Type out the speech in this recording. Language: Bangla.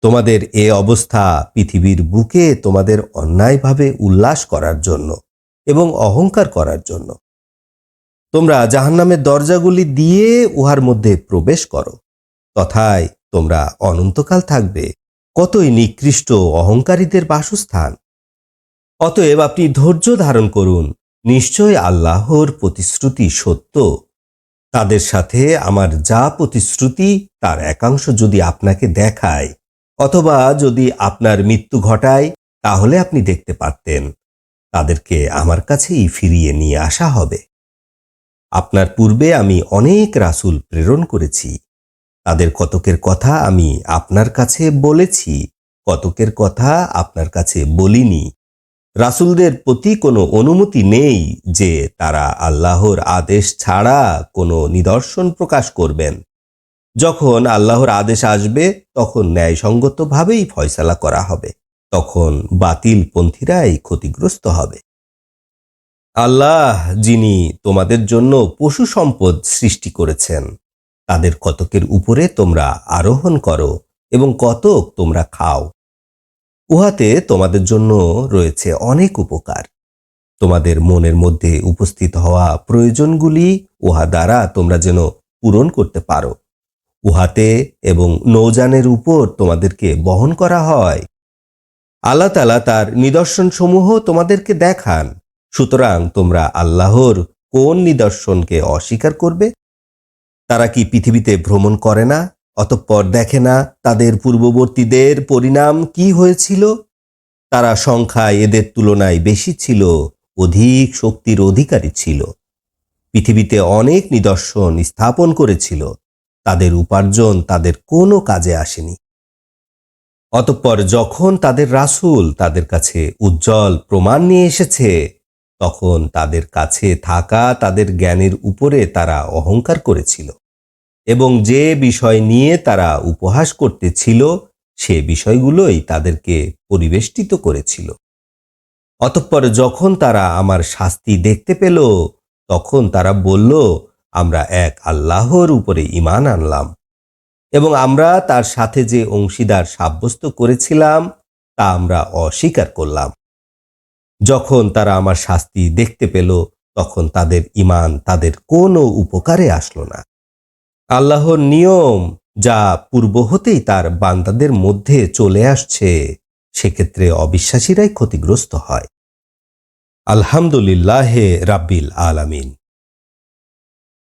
তোমাদের এ অবস্থা পৃথিবীর বুকে তোমাদের অন্যায়ভাবে উল্লাস করার জন্য এবং অহংকার করার জন্য। তোমরা জাহান্নামের দরজাগুলি দিয়ে উহার মধ্যে প্রবেশ করো, তথায় তোমরা অনন্তকাল থাকবে। কতই নিকৃষ্ট অহংকারীদের বাসস্থান। অতএব আপনি ধৈর্য ধারণ করুন, নিশ্চয় আল্লাহর প্রতিশ্রুতি সত্য। তাদের সাথে আমার যা প্রতিশ্রুতি তার একাংশ যদি আপনাকে দেখায় অথবা যদি আপনার মৃত্যু ঘটায়, তাহলে আপনি দেখতে পারতেন তাদেরকে আমার কাছেই ফিরিয়ে নিয়ে আসা হবে। আপনার পূর্বে আমি অনেক রাসূল প্রেরণ করেছি, তাদের কতকের কথা আমি আপনার কাছে বলেছি, কতকের কথা আপনার কাছে বলিনি। রাসূলদের প্রতি কোনো অনুমতি নেই যে তারা আল্লাহর আদেশ ছাড়া কোনো নিদর্শন প্রকাশ করবেন। যখন আল্লাহর আদেশ আসবে তখন ন্যায়সঙ্গতভাবেই ফয়সালা করা হবে, তখন বাতিলপন্থীরাই ক্ষতিগ্রস্ত হবে। আল্লাহ যিনি তোমাদের জন্য পশু সম্পদ সৃষ্টি করেছেন, তাদের কতকের উপরে তোমরা আরোহণ করো এবং কতক তোমরা খাও। উহাতে তোমাদের জন্য রয়েছে অনেক উপকার। তোমাদের মনের মধ্যে উপস্থিত হওয়া প্রয়োজনগুলি উহা দ্বারা তোমরা যেন পূরণ করতে পারো। উহাতে এবং নৌযানের উপর তোমাদেরকে বহন করা হয়। আল্লাহ তাআলা তার নিদর্শনসমূহ তোমাদেরকে দেখান, সুতরাং তোমরা আল্লাহর কোন নিদর্শনকে অস্বীকার করবে? তারা কি পৃথিবীতে ভ্রমণ করে না, অতঃপর দেখে না তাদের পূর্ববর্তীদের পরিণাম কি হয়েছিল? তারা সংখ্যায় এদের তুলনায় বেশি ছিল, অধিক শক্তির অধিকারী ছিল। পৃথিবীতে অনেক নিদর্শন স্থাপন করেছিল, তাদের উপার্জন তাদের কোনো কাজে আসেনি। অতঃপর যখন তাদের রাসূল তাদের কাছে উজ্জ্বল প্রমাণ নিয়ে এসেছে, তখন তাদের কাছে থাকা তাদের জ্ঞানের উপরে তারা অহংকার করেছিল এবং যে বিষয় নিয়ে তারা উপহাস করতেছিল সে বিষয়গুলোই তাদেরকে পরিবেষ্টিত করেছিল। অতঃপর যখন তারা আমার শাস্তি দেখতে পেল, তখন তারা বলল, আমরা এক আল্লাহর উপরে ঈমান আনলাম এবং আমরা তার সাথে যে অংশীদার সাব্যস্ত করেছিলাম তা আমরা অস্বীকার করলাম। যখন তারা আমার শাস্তি দেখতে পেল, তখন তাদের ঈমান তাদের কোনো উপকারে আসলো না। আল্লাহর নিয়ম যা পূর্ব হতেই তার বান্দাদের মধ্যে চলে আসছে, সেক্ষেত্রে অবিশ্বাসীরাই ক্ষতিগ্রস্ত হয়। আলহামদুলিল্লাহ রাব্বিল আলামিন।